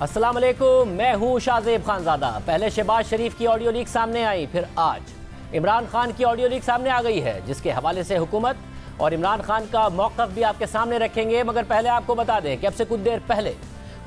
अस्सलाम वालेकुम, मैं हूँ शाहजेब खानजादा। पहले शहबाज शरीफ की ऑडियो लीक सामने आई, फिर आज इमरान खान की ऑडियो लीक सामने आ गई है, जिसके हवाले से हुकूमत और इमरान खान का मौक़िफ़ भी आपके सामने रखेंगे। मगर पहले आपको बता दें कि अब से कुछ देर पहले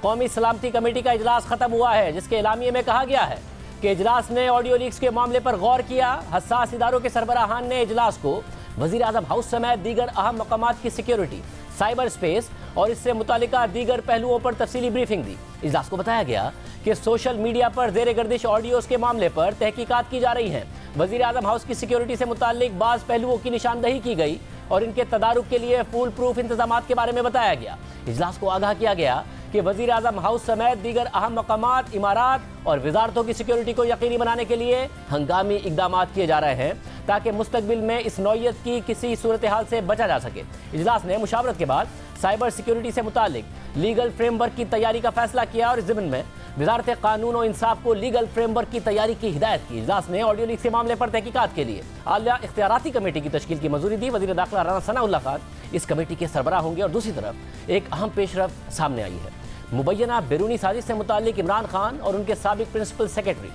कौमी सलामती कमेटी का इजलास ख़त्म हुआ है, जिसके एलामिये में कहा गया है कि इजलास ने ऑडियो लीक्स के मामले पर गौर किया। हसास इदारों के सरबराहान ने इजलास को वज़ीर आज़म हाउस समेत दीगर अहम मकामात की सिक्योरिटी, साइबर स्पेस और इससे मुतालिका दीगर पहलुओं पर तफसीली ब्रीफिंग दी। इजलास को बताया गया कि सोशल मीडिया पर ज़ेर गर्दिश ऑडियोज़ के मामले पर तहकीकात की जा रही हैं। वज़ीर आज़म हाउस की सिक्योरिटी से मुतालिक बाज़ पहलुओं की निशानदही की गई और इनके तदारुक के लिए फुल प्रूफ इंतजामात के बारे में बताया गया। इजलास को आगाह किया गया कि वज़ीर आज़म हाउस समेत दीगर अहम मकामात, इमारात और वजारतों की सिक्योरिटी को यकीनी बनाने के लिए हंगामी इकदाम किए जा रहे हैं, ताकि मुस्तकबिल में इस नौयत की किसी सूरत हाल से बचा जा सके। इजलास ने मुशावरत के बाद साइबर सिक्योरिटी से मुतालिक लीगल फ्रेमवर्क की तैयारी का फैसला किया और इस ज़िम्न में वजारत कानून और इंसाफ को लीगल फ्रेमवर्क की तैयारी की हिदायत की। इजलास ने ऑडियो लीक के मामले पर तहकीकात के लिए आलिया इख्तियाराती कमेटी की तश्कील की मंजूरी दी। वज़ीर दाखिला राना सनाउल्लाह खान इस कमेटी के सरबराह होंगे। और दूसरी तरफ एक अहम पेशरफ सामने आई है। मुबैना बैरूनी साजिश से मुतालिक इमरान खान और उनके साबिक प्रिंसिपल सेक्रेटरी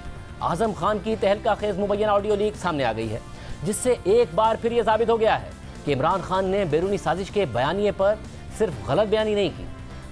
आज़म खान की तहलका खेज मुबैना ऑडियो लीक सामने आ गई है, जिससे एक बार फिर यह साबित हो गया है कि इमरान खान ने बैरूनी साजिश के बयानिए पर सिर्फ गलत बयानी नहीं की,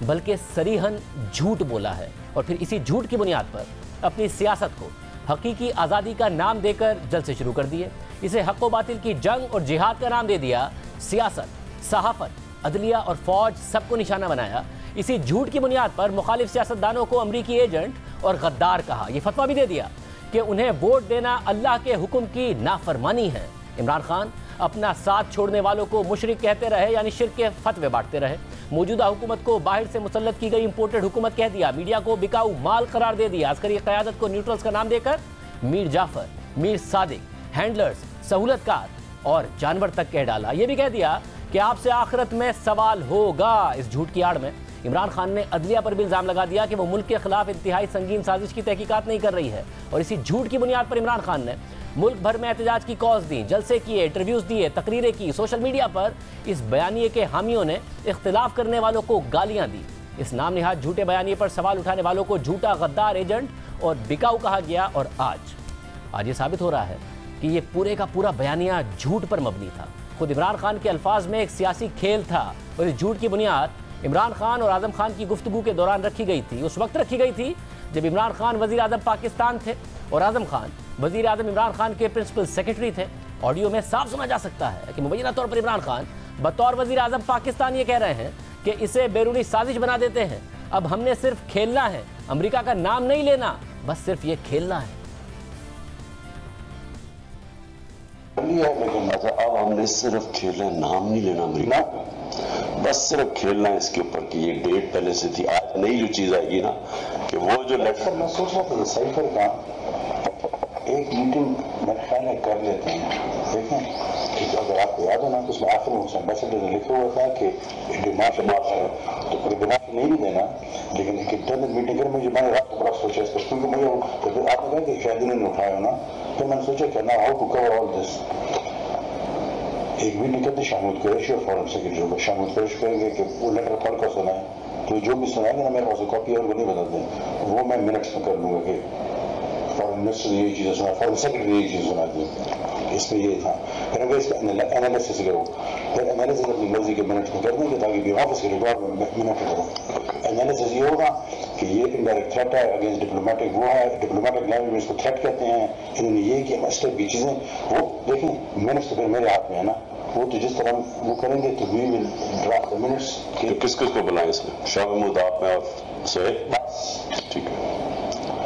बल्कि सरीहन झूठ बोला है और फिर इसी झूठ की बुनियाद पर अपनी सियासत को हकीकी आज़ादी का नाम देकर जलसे शुरू कर दिए। इसे हक़ व बातिल की जंग और जिहाद का नाम दे दिया। सियासत, सहाफ़त, अदलिया और फौज सबको निशाना बनाया। इसी झूठ की बुनियाद पर मुखालिफ सियासतदानों को अमरीकी एजेंट और गद्दार कहा। यह फतवा भी दे दिया कि उन्हें वोट देना अल्लाह के हुक्म की नाफरमानी है। इमरान खान अपना साथ छोड़ने वालों को मुशरिक कहते रहे, यानी शिर्क के फतवे बांटते रहे। मौजूदा हुकूमत को बाहर से मुसल्लत की गई इंपोर्टेड हुकूमत कह दिया। मीडिया को बिकाऊ माल करार दे दिया। अस्करी क़यादत को न्यूट्रल्स का नाम देकर मीर जाफर, मीर सादिक, हैंडलर्स, सहूलतकार और जानवर तक कह डाला। यह भी कह दिया कि आपसे आखिरत में सवाल होगा। इस झूठ की आड़ में इमरान खान ने अदलिया पर भी इल्ज़ाम लगा दिया कि वो मुल्क के खिलाफ इंतहाई संगीन साजिश की तहकीकात नहीं कर रही है। और इसी झूठ की बुनियाद पर इमरान खान ने मुल्क भर में एहतजाज की कॉज दी, जलसे किए, इंटरव्यूज़ दिए, तकरीरें की। सोशल मीडिया पर इस बयानिए के हामियों ने इख्तिलाफ करने वालों को गालियाँ दी। इस नाम निहाद झूठे बयानिए पर सवाल उठाने वालों को झूठा, गद्दार, एजेंट और बिकाऊ कहा गया। और आज ये साबित हो रहा है कि ये पूरे का पूरा बयानिया झूठ पर मबनी था। खुद इमरान खान के अल्फाज में एक सियासी खेल था और इस झूठ की बुनियाद इमरान खान और आज़म खान की गुफ्तगू के दौरान रखी गई थी। उस वक्त रखी गई थी जब इमरान खान वज़ीर आज़म पाकिस्तान थे और आज़म खान वज़ीर आज़म इमरान खान के प्रिंसिपल सेक्रेटरी थे। ऑडियो में साफ सुना जा सकता है कि मुबैना तौर पर इमरान खान बतौर वज़ीर आज़म पाकिस्तान ये कह रहे हैं कि इसे बैरूनी साजिश बना देते हैं। अब हमने सिर्फ खेलना है, अमेरिका का नाम नहीं लेना, बस सिर्फ ये खेलना है। लेकिन अब हमने सिर्फ खेलना, नाम नहीं लेना अमेरिका, बस सिर्फ खेलना है इसके ऊपर कि ये डेट पहले से थी। आज नई जो चीज आएगी ना कि वो जो लेटर मैं सोच रहा था साइफर का एक मीटिंग मेरे ख्याल में कर लेते हैं। देखें अगर आपको याद हो ना तो उसमें आखिर में एम्बेसडर ने लिखा हुआ था कि डिमांड तो डिमांड नहीं भी देना, लेकिन एक इंटरनल मीटिंग कर मुझे मैंने रात को बड़ा सोचा इसको, क्योंकि मुझे आपने कहा कि शायद उन्होंने उठाया ना, फिर मैंने सोचा कि ना how to cover all this. एक मीटिंग करते शामिल कुरैशी और फॉरेन सेक्रेटरी को शामिल कुरैशी करेंगे कि वो लेटर पढ़ कर सुनाए, तो जो भी सुनाएंगे ना मेरे पास कॉपी और वो नहीं बता दें, वो मैं मिनट्स में कर लूँगा कि फॉरेन मिनिस्टर ने यही चीज़ें सुना, फॉरेन सेक्रेटरी ने यही चीज़ सुना दी। इसमें ये था। फिर अगर इसका एनालिसिस करो, फिर एनालिसिस अपनी मर्जी के मिनट में कर देंगे ताकि ऑफिस के रिकॉर्ड में मिनट करो। एनालिसिस ये होगा कि ये इनडायरेक्ट थ्रेट है अगेंस्ट डिप्लोमेटिक, वो है डिप्लोमेटिक लैंग्वेज में इसको थ्रेट कहते हैं, इन्होंने ये किया, स्टेप की चीज़ें वो देखें। मिनट्स तो फिर मेरे हाथ में है ना, वो तो जिस तरह वो करेंगे तो we will draft the minutes. किस किस को बुलाएं इसमें? शाह महमूद, आप में और सोहेब, ठीक है,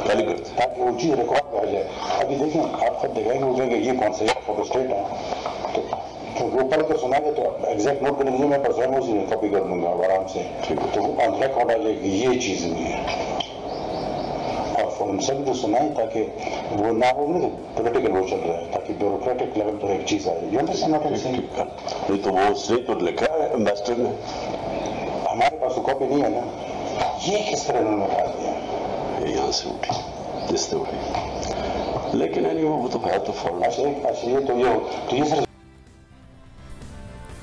पहले करते ताकि वो चीज़ रिकॉर्ड में आ जाए। अभी देखें आप खुद दिखाएंगे वो कहेंगे ये कौन सा फोटो स्टेट है, तो वो पढ़ कर सुनाएंगे तो एग्जैक्ट नोट करने के लिए मैं पर स्वयं उसी कॉपी कर दूंगा आराम से, तो वो ऑन रिकॉर्ड आ जाएगी ये चीज़ नहीं है। और फॉरन सब जो सुनाए ताकि वो ना हो ना पोलिटिकल वो चल रहा है, ताकि ब्यूरोक्रेटिक लेवल पर एक चीज़ आए। नहीं तो वो उसने तो लिखा है एम्बेसडर ने, हमारे पास वो कॉपी नहीं है ना, ये किस तरह उन्होंने उठा दिया, यहाँ से उठी, जिससे उठी, लेकिन वो तो है तो फॉरन। अच्छा ये तो ये सर,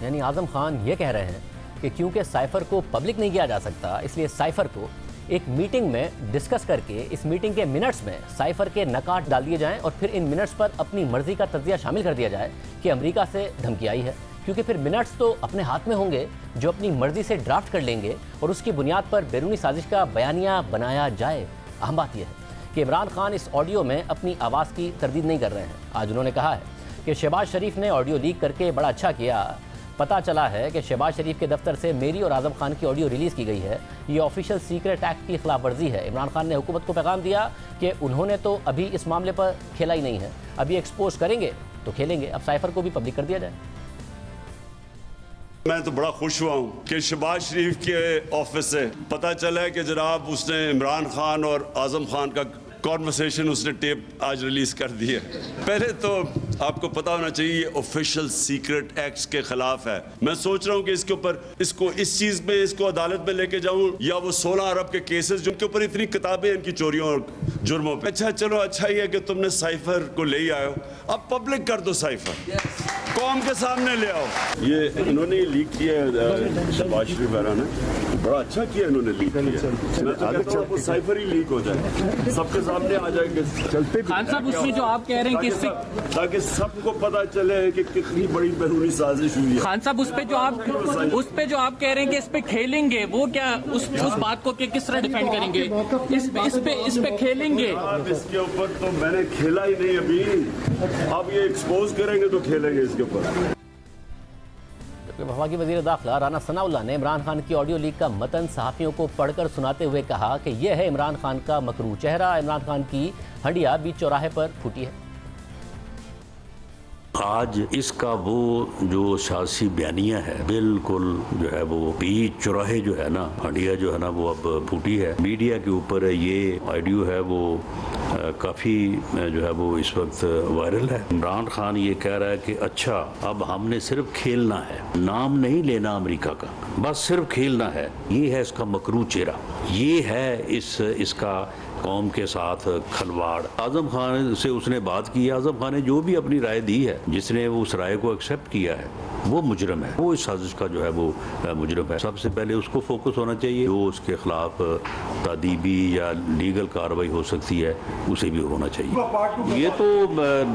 यानी आज़म खान ये कह रहे हैं कि क्योंकि साइफर को पब्लिक नहीं किया जा सकता, इसलिए साइफर को एक मीटिंग में डिस्कस करके इस मीटिंग के मिनट्स में साइफर के नकाट डाल दिए जाएं और फिर इन मिनट्स पर अपनी मर्जी का तज्जिया शामिल कर दिया जाए कि अमेरिका से धमकी आई है, क्योंकि फिर मिनट्स तो अपने हाथ में होंगे जो अपनी मर्जी से ड्राफ्ट कर लेंगे और उसकी बुनियाद पर बैरूनी साजिश का बयानिया बनाया जाए। अहम बात यह है कि इमरान खान इस ऑडियो में अपनी आवाज़ की तरदीद नहीं कर रहे हैं। आज उन्होंने कहा है कि शहबाज शरीफ ने ऑडियो लीक करके बड़ा अच्छा किया। पता चला है कि शहबाज शरीफ के दफ्तर से मेरी और आज़म खान की ऑडियो रिलीज़ की गई है। ये ऑफिशियल सीक्रेट एक्ट की खिलाफ वर्जी है। इमरान खान ने हुकूमत को पैगाम दिया कि उन्होंने तो अभी इस मामले पर खेला ही नहीं है, अभी एक्सपोज करेंगे तो खेलेंगे। अब साइफर को भी पब्लिक कर दिया जाए। मैं तो बड़ा खुश हुआ हूँ कि शहबाज शरीफ के ऑफिस से पता चला है कि जनाब उसने इमरान खान और आज़म खान का कॉन्वर्सेशन उसने टेप आज रिलीज कर दी है। पहले तो आपको पता होना चाहिए ये ऑफिशियल सीक्रेट एक्ट्स के खिलाफ है। मैं सोच रहा हूँ कि इसके ऊपर इसको इस चीज में इसको अदालत में लेके जाऊं या वो 16 अरब के केसेस जिनके ऊपर इतनी किताबें इनकी चोरियों और जुर्मों पे। अच्छा चलो, अच्छा ही है कि तुमने साइफर को ले ही आयो, अब पब्लिक कर दो साइफर, कौम के सामने ले आओ। ये इन्होंने लीक किया शहबाज शरीफ ने, बड़ा अच्छा किया इन्होंने लीक किया। मैं तो कहता हूं साइफर ही लीक हो जाए, सबके सामने आ जाएंगे चलते। खान साहब उसमें जो आप कह रहे हैं कि ताकि सबको पता चले कि कितनी बड़ी बैरूनी साजिश हुई है। खान साहब उस पे जो आप कह रहे हैं कि इस पे खेलेंगे, वो क्या उस बात को किस तरह डिफेंड करेंगे? इस पे खेलेंगे। इसके ऊपर तो मैंने खेला ही नहीं अभी, अब ये एक्सपोज करेंगे तो खेलेंगे इसके ऊपर। वफाकी वज़ीर दाखिला राना सनाउल्लाह ने इमरान खान की ऑडियो लीक का मतन सहाफ़ियों को पढ़कर सुनाते हुए कहा कि यह है इमरान खान का मकरू चेहरा। इमरान खान की हंडिया बीच चौराहे पर फूटी है। आज इसका वो जो सियासी बयानिया है बिल्कुल जो है वो बीच चौराहे जो है ना, हंडिया जो है ना वो अब फूटी है। मीडिया के ऊपर ये ऑडियो है वो काफ़ी जो है वो इस वक्त वायरल है। इमरान खान ये कह रहा है कि अच्छा अब हमने सिर्फ खेलना है, नाम नहीं लेना अमेरिका का, बस सिर्फ खेलना है। ये है इसका मकरू चेहरा, ये है इसका कौम के साथ खलवाड़। आज़म खान से उसने बात की है, आज़म खान ने जो भी अपनी राय दी है, जिसने वो उस राय को एक्सेप्ट किया है वो मुजरम है, वो इस साजिश का जो है वो मुजरम है। सबसे पहले उसको फोकस होना चाहिए, जो उसके खिलाफ तादीबी या लीगल कार्रवाई हो सकती है उसे भी होना चाहिए। ये तो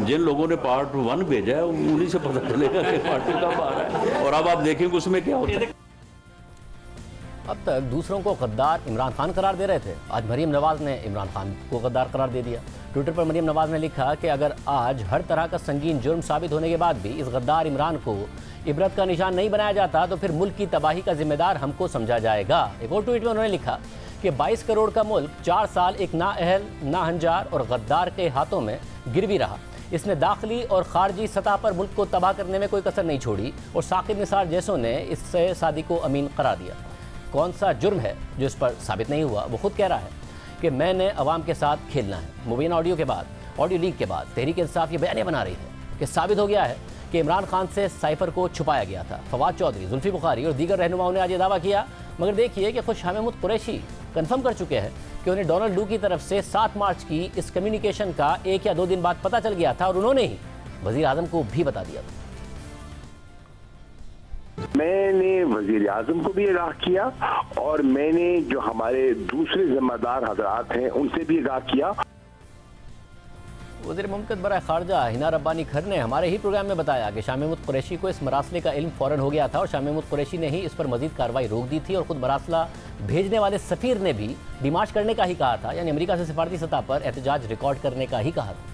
जिन लोगों ने पार्ट 1 भेजा है उन्हीं से पता चलेगा कि पार्ट 2 कब आ रहा है, और अब आप देखेंगे उसमें क्या होता है। अब तक दूसरों को गद्दार इमरान खान करार दे रहे थे, आज मरीम नवाज ने इमरान खान को गद्दार करार दे दिया। ट्विटर पर मरीम नवाज ने लिखा कि अगर आज हर तरह का संगीन जुर्म साबित होने के बाद भी इस गद्दार इमरान को इबरत का निशान नहीं बनाया जाता तो फिर मुल्क की तबाही का जिम्मेदार हमको समझा जाएगा। एक और ट्वीट में उन्होंने लिखा कि 22 करोड़ का मुल्क 4 साल एक नाअहल, नाहंजार और गद्दार के हाथों में गिरवी रहा। इसने दाखिली और खारजी सतह पर मुल्क को तबाह करने में कोई कसर नहीं छोड़ी और साकिब निसार जैसों ने इससे सादी को अमीन करार दिया। कौन सा जुर्म है जो इस पर साबित नहीं हुआ? वो खुद कह रहा है कि मैंने अवाम के साथ खेलना है। मुबीना ऑडियो के बाद, ऑडियो लीक के बाद तहरीक इंसाफ ये बयानिया बना रही है कि साबित हो गया है कि इमरान खान से साइफर को छुपाया गया था। फवाद चौधरी, जुल्फी बुखारी और दीगर रहनुमाओं ने आज ये दावा किया, मगर देखिए कि खुद शाह महमूद कुरैशी कन्फर्म कर चुके हैं कि उन्हें डोनाल्ड लू की तरफ से 7 मार्च की इस कम्युनिकेशन का 1 या 2 दिन बाद पता चल गया था और उन्होंने ही वज़ीर आज़म को भी बता दिया था। मैंने वजीर आजम को भी आगाह किया और मैंने जो हमारे दूसरे जिम्मेदार हजरात हैं उनसे भी आगाह किया। वज़ीर मुमकिन बराए खारजा हिना रब्बानी खर ने हमारे ही प्रोग्राम में बताया कि शाह महमूद कुरैशी को इस मरासले का इल्म फ़ौरन हो गया था और शाह महमूद कुरैशी ने ही इस पर मजीद कार्रवाई रोक दी थी और ख़ुद मरासला भेजने वाले सफ़ीर ने भी डिमाश करने का ही कहा था, यानी अमेरिका से सिफारती सतह पर एहतजाज रिकॉर्ड करने का ही कहा था।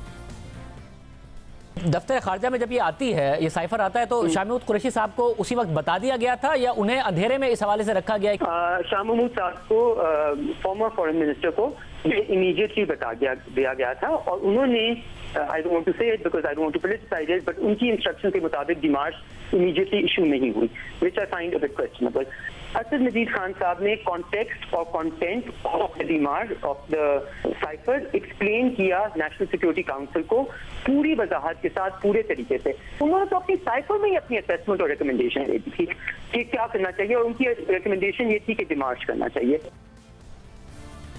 दफ्तर खारजा में जब ये आती है, ये साइफर आता है, तो शाह महमूद कुरैशी साहब को उसी वक्त बता दिया गया था या उन्हें अंधेरे में इस हवाले से रखा गया? शाह महमूद साहब को फॉर्मर फॉरेन मिनिस्टर को इमीडिएटली बता दिया गया था और उन्होंने I don't want to say it because I don't want to politicise it, but उनकी इंस्ट्रक्शन के मुताबिक डिमार्च इमीडिएटली इशू नहीं हुई, which I find a bit questionable. Asad Majeed Khan साहब ने कॉन्टेक्स्ट और content of the demarche of the cipher explain किया national security council को पूरी वजाहत के साथ, पूरे तरीके से। उन्होंने तो अपनी साइफर में ही अपनी असेसमेंट और रिकमेंडेशन दे दी थी कि क्या करना चाहिए और उनकी रिकमेंडेशन ये थी कि डिमार्च करना चाहिए।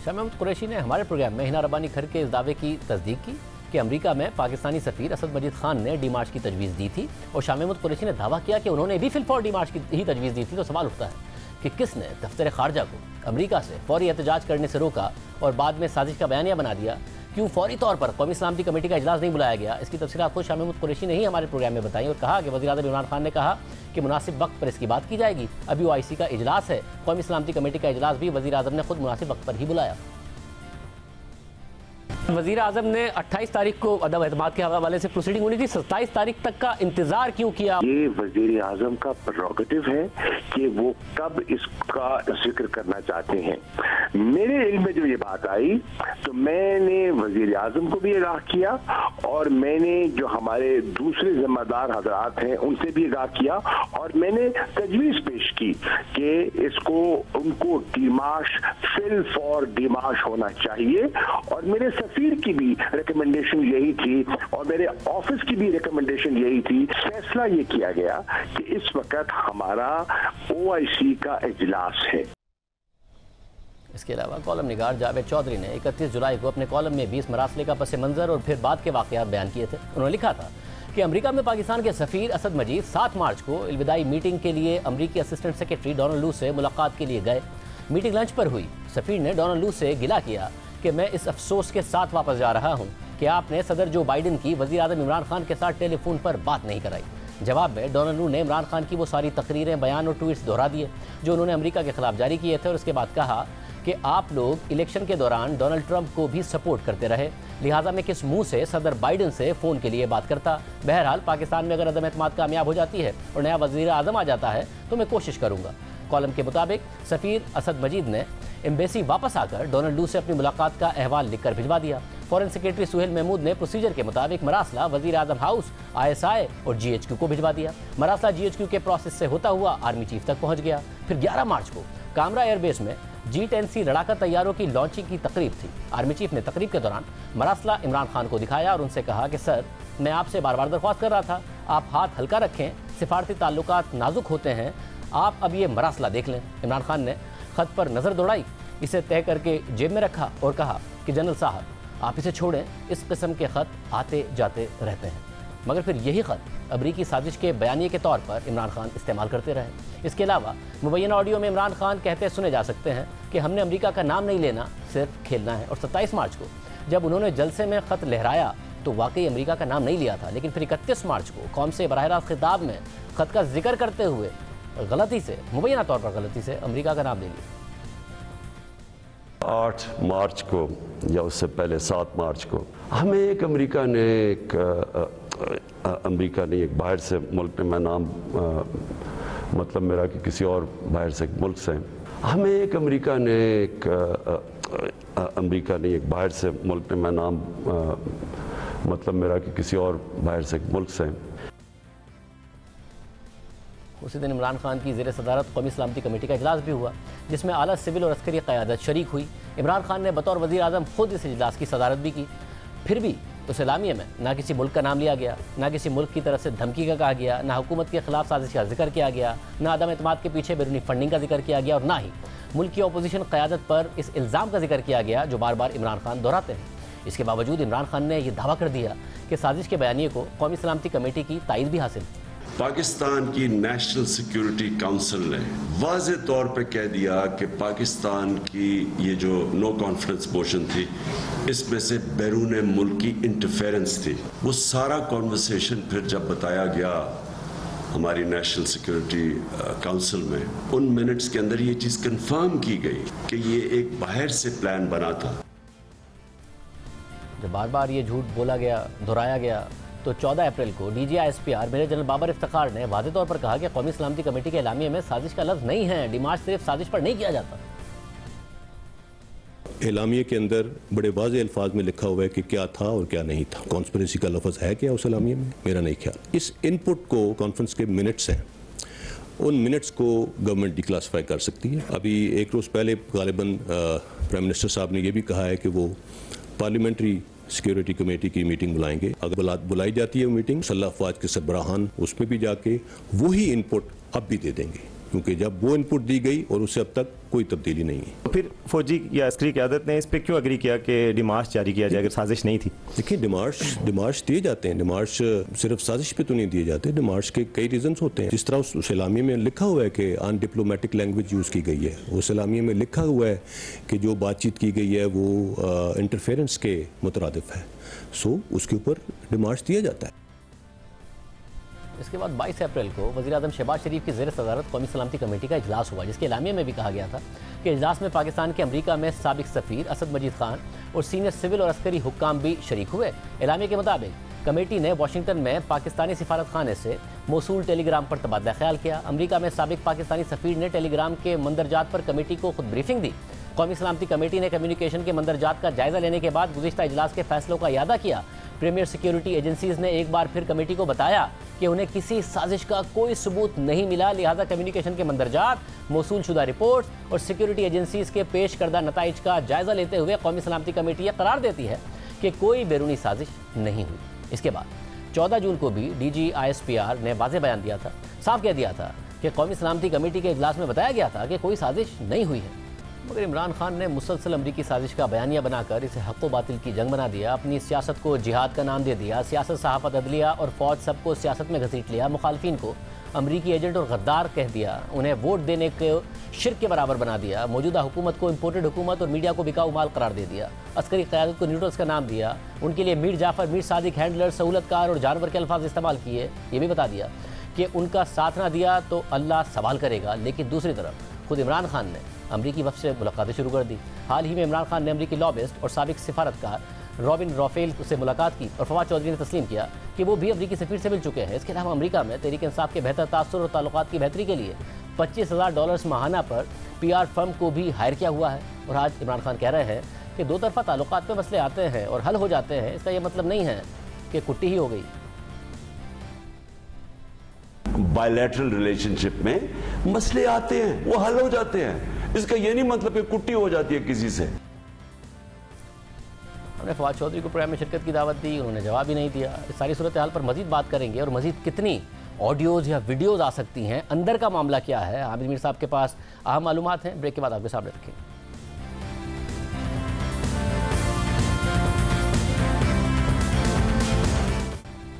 शाह महमूद कुरैशी ने हमारे प्रोग्राम में हिना रब्बानी खर के इस दावे की तस्दीक की कि अमेरिका में पाकिस्तानी सफ़ीर असद मजीद खान ने डिमार्च की तजवीज़ दी थी और शाह महमूद कुरैशी ने दावा किया कि उन्होंने भी फिलफौर डिमार्च की ही तजवीज़ दी थी। तो सवाल उठता है कि किसने दफ्तर खारजा को अमेरिका से फौरी एहतजाज करने से रोका और बाद में साजिश का बयानिया बना दिया, क्यों फौरी तौर पर कौमी सलामती कमेटी का इजलास नहीं बुलाया गया। इसकी तफसीलात खुद शाह महमूद कुरैशी ने ही हमारे प्रोग्राम में बताई और कहा कि वज़ीर-ए-आज़म इमरान खान ने कहा कि मुनासिब वक्त पर इसकी बात की जाएगी। अभी OIC का इजलास है, कौमी सलामती कमेटी का इजलास भी वज़ीर-ए-आज़म ने खुद मुनासिब वक्त पर ही बुलाया। वज़ीर-ए-आज़म ने 28 तारीख को अदम एतमाद के हवाले से प्रोसीडिंग होनी थी, 27 तारीख तक का इंतजार क्यों किया? ये वज़ीर-ए-आज़म का प्रेरोगेटिव है कि वो कब इसका जिक्र करना चाहते हैं। मेरे इल्म में जो ये बात आई तो मैंने वज़ीर-ए-आज़म को भी आगाह किया और मैंने जो हमारे दूसरे जिम्मेदार हजरात हैं उनसे भी आगाह किया और मैंने तजवीज़ पेश की कि इसको उनको डिमाश फिल फॉर डिमाश होना चाहिए और मेरे सफीर की भी रिकमेंडेशन यही थी और मेरे ऑफिस की भी रिकमेंडेशन यही थी। फैसला ये किया गया कि इस वक्त हमारा OIC का इजलास है। इसके अलावा कॉलम निगार जावेद चौधरी ने 31 जुलाई को अपने कॉलम में 20 मरासले का पस मंजर और फिर बाद के वाक़यात बयान किए थे। उन्होंने लिखा था कि अमेरिका में पाकिस्तान के सफ़ीर असद मजीद 7 मार्च को अलविदाई मीटिंग के लिए अमरीकी असिस्टेंट सेक्रेटरी डोनाल्ड लू से मुलाकात के लिए गए। मीटिंग लंच पर हुई। सफ़ीर ने डोनाल्ड लू से गिला किया कि मैं इस अफसोस के साथ वापस जा रहा हूँ कि आपने सदर जो बाइडन की वज़ीर-ए-आज़म इमरान खान के साथ टेलीफोन पर बात नहीं कराई। जवाब में डोनाल्ड लू ने इमरान खान की वो सारी तकरीरें, बयान और ट्वीट्स दोहरा दिए जो उन्होंने अमेरिका के खिलाफ जारी किए थे और उसके बाद कहा कि आप लोग इलेक्शन के दौरान डोनाल्ड ट्रंप को भी सपोर्ट करते रहे, लिहाजा मैं किस मुंह से सदर बाइडन से फ़ोन के लिए बात करता। बहरहाल पाकिस्तान में अगर अदम एतमाद कामयाब हो जाती है और नया वज़ीर-ए-आज़म आ जाता है तो मैं कोशिश करूँगा। कॉलम के मुताबिक सफ़ीर असद मजीद ने एम्बेसी वापस आकर डोनाल्ड लू से अपनी मुलाकात का अहवाल लिखकर भिजवा दिया। फॉरेन सेक्रेटरी सुहेल महमूद ने प्रोसीजर के मुताबिक मरासला वज़ीर-ए-आज़म हाउस, ISI और GHQ को भिजवा दिया। मरासला GHQ के प्रोसेस से होता हुआ आर्मी चीफ तक पहुंच गया। फिर 11 मार्च को कामरा एयरबेस में G-10C लड़ाका तैयारों की लॉन्चिंग की तकरीब थी। आर्मी चीफ ने तकरीब के दौरान मरासला इमरान खान को दिखाया और उनसे कहा कि सर, मैं आपसे बार बार दरख्वास्त कर रहा था, आप हाथ हल्का रखें, सिफारती ताल्लुकात नाजुक होते हैं, आप अब ये मरासला देख लें। इमरान खान ने ख़त पर नज़र दौड़ाई, इसे तय करके जेब में रखा और कहा कि जनरल साहब आप इसे छोड़ें, इस किस्म के ख़त आते जाते रहते हैं। मगर फिर यही ख़त अमरीकी साजिश के बयानिए के तौर पर इमरान खान इस्तेमाल करते रहे। इसके अलावा मुबैना ऑडियो में इमरान खान कहते सुने जा सकते हैं कि हमने अमेरिका का नाम नहीं लेना, सिर्फ खेलना है। और 27 मार्च को जब उन्होंने जलसे में ख़त लहराया तो वाकई अमेरिका का नाम नहीं लिया था, लेकिन फिर 31 मार्च को कौम से बराह रास्त खिताब में ख़त का जिक्र करते हुए गलती से, मुबैना तौर पर गलती से अमेरिका का नाम ले लिया। 8 मार्च को या उससे पहले 7 मार्च को हमें एक अमेरिका ने एक बाहर से मुल्क ने, मैं नाम मतलब मेरा कि किसी और बाहर से मुल्क से, हमें एक अमेरिका ने एक बाहर से मुल्क ने, मैं नाम मतलब मेरा कि किसी और बाहर से मुल्क से। उसी दिन इमरान खान की ज़ेर सदारत कौमी सलामती कमेटी का इजलास भी हुआ, जिसमें आला सिविल और अस्करी क़यादत शरीक हुई। इमरान खान ने बतौर वज़ीर-ए-आज़म खुद इस इजलास की सदारत भी की। फिर भी उस एलामिया में ना किसी मुल्क का नाम लिया गया, ना किसी मुल्क की तरफ से धमकी का कहा गया, ना हुकूमत के खिलाफ साजिश का जिक्र किया गया, ना अदम एतमाद के पीछे बैरूनी फंडिंग का जिक्र किया गया और ना ही मुल्क की अपोजिशन क़यादत पर इस इल्ज़ाम का जिक्र किया गया जो बार बार इमरान खान दोहराते हैं। इसके बावजूद इमरान खान ने यह दावा कर दिया कि साजिश के बयानिए को कौमी सलामती कमेटी की तायद भी हासिल। पाकिस्तान की नेशनल सिक्योरिटी काउंसिल ने वाज़े तौर पे कह दिया कि पाकिस्तान की ये जो नो कॉन्फिडेंस मोशन थी, इसमें से बैरून मुल्क की इंटरफेरेंस थी। वो सारा कॉन्वर्सेशन फिर जब बताया गया हमारी नेशनल सिक्योरिटी काउंसिल में, उन मिनट्स के अंदर ये चीज़ कंफर्म की गई कि ये एक बाहर से प्लान बना था। जब बार बार ये झूठ बोला गया, दोहराया गया, तो 14 अप्रैल को DGI-SPR major general Babar Iftikhar ने वाज़े तौर पर कहा कि कौमी सलामती कमेटी के एलामिये में साजिश का लफ्ज़ नहीं है, डिमाश सिर्फ साजिश पर नहीं किया जाता। एलामिये के अंदर बड़े वाज़े अल्फाज में लिखा हुआ है कि क्या था और क्या नहीं था। कॉन्स्पिरेसी का लफ्ज़ है क्या उस एलामिये में? मेरा नहीं ख्याल। इस इनपुट को कॉन्फ्रेंस के मिनट्स हैं, उन मिनट्स को गवर्नमेंट डिक्लासीफाई कर सकती है। अभी एक रोज़ पहले गालिबन प्राइम मिनिस्टर साहब ने यह भी कहा है कि वो पार्लियामेंट्री सिक्योरिटी कमेटी की मीटिंग बुलाएंगे। अगर बुलाई जाती है मीटिंग, मुसल्लह अफवाज के सरबराहान उसमें भी जाके वही इनपुट अब भी दे देंगे। क्योंकि जब वो इनपुट दी गई और उससे अब तक कोई तब्दीली नहीं है। फिर फौजी या अस्करी क़यादत ने इस पर क्यों एग्री किया कि डिमार्श जारी किया जाए अगर साजिश नहीं थी? देखिए, डिमार्श दिए जाते हैं। डिमार्श सिर्फ साजिश पे तो नहीं दिए जाते, डिमार्श के कई रीजंस होते हैं। जिस तरह उस एलामिया में लिखा हुआ है कि अनडिप्लोमेटिक लैंग्वेज यूज़ की गई है, उस एलामिया में लिखा हुआ है कि जो बातचीत की गई है वो इंटरफेरेंस के मुतरादिफ है, सो उसके ऊपर डिमार्श दिया जाता है। इसके बाद 22 अप्रैल को वज़ीर-ए-आज़म शहबाज शरीफ की ज़ेर सदारत कौमी सलामती कमेटी का इजलास हुआ, जिसके एलामिया में भी कहा गया था कि इजलास में पाकिस्तान के अमरीका में साबिक सफ़ीर असद मजीद खान और सीनियर सिविल और अस्करी हुक्काम भी शरीक हुए। एलामिया के मुताबिक कमेटी ने वाशिंगटन में पाकिस्तानी सिफारत खाने से मौसूल टेलीग्राम पर तबादला ख्याल किया। अमरीका में साबिक पाकिस्तानी सफ़ीर ने टेलीग्राम के मंदरजात पर कमेटी को खुद ब्रीफिंग दी। कौमी सलामती कमेटी ने कम्युनिकेशन के मंदरजात का जायज़ा लेने के बाद गुज़िश्ता इजलास के फैसलों का यादा किया। प्रीमियर सिक्योरिटी एजेंसीज ने एक बार फिर कमेटी को बताया कि उन्हें किसी साजिश का कोई सबूत नहीं मिला, लिहाजा कम्युनिकेशन के मंदरजात, मौसूल शुदा रिपोर्ट्स और सिक्योरिटी एजेंसीज के पेश करदा नताइज का जायज़ा लेते हुए कौमी सलामती कमेटी यह करार देती है कि कोई बैरूनी साजिश नहीं हुई। इसके बाद 14 जून को भी DGISPR ने वाज़ेह बयान दिया था, साफ कह दिया था कि कौमी सलामती कमेटी के इजलास में बताया गया था कि कोई साजिश नहीं हुई है। मगर इमरान खान ने मुसलसल अमरीकी साजिश का बयानिया बनाकर इसे हक़ व बातिल की जंग बना दिया। अपनी सियासत को जिहाद का नाम दे दिया। सियासत, सहाफ़त, अदलिया और फ़ौज सबको सियासत में घसीट लिया। मुखालफिन को अमरीकी एजेंट और गद्दार कह दिया। उन्हें वोट देने के शिर्क के बराबर बना दिया। मौजूदा हुकूमत को इम्पोर्टेड हुकूमत और मीडिया को बिकाऊ माल करार दे दिया। अस्करी क़यादत को न्यूट्रल्स का नाम दिया। उनके लिए मीर जाफ़र, मीर सादिक, हैंडलर, सहूलतकार और जानवर के अल्फाज इस्तेमाल किए। ये भी बता दिया कि उनका साथ ना दिया तो अल्लाह सवाल करेगा। लेकिन दूसरी तरफ खुद इमरान खान ने अमरीकी वफ़द से मुलाकातें शुरू कर दी। हाल ही में इमरान खान ने अमरीकी लॉबिस्ट और साबिक सिफारतकार रॉबिन रॉफेल से मुलाकात की और फवाद चौधरी ने तस्लीम किया कि वो भी अमरीकी सफ़ीर से मिल चुके हैं। इसके अलावा अमरीका में तहरीक इंसाफ के बेहतर तासुर और ताल्लुकात की बेहतरी के लिए $25,000 माहाना पर PR फर्म को भी हायर किया हुआ है। और आज इमरान खान कह रहे हैं कि दो तरफा ताल्लुकात में मसले आते हैं और हल हो जाते हैं, इसका यह मतलब नहीं है कि कुट्टी ही हो गई। बायलैटरल रिलेशनशिप में मसले आते हैं, वो हल हो जाते हैं, इसका ये नहीं मतलब कि कुट्टी हो जाती है किसी से। हमने फवाद चौधरी को प्रोग्राम में शिरकत की दावत दी, उन्होंने जवाब ही नहीं दिया। इस सारी सूरत हाल पर मजीद बात करेंगे और मजीद कितनी ऑडियोज़ या वीडियोज़ आ सकती हैं, अंदर का मामला क्या है। हामिद मीर साहब के पास अहम मालूमात हैं। ब्रेक के बाद आपके सामने रखेंगे।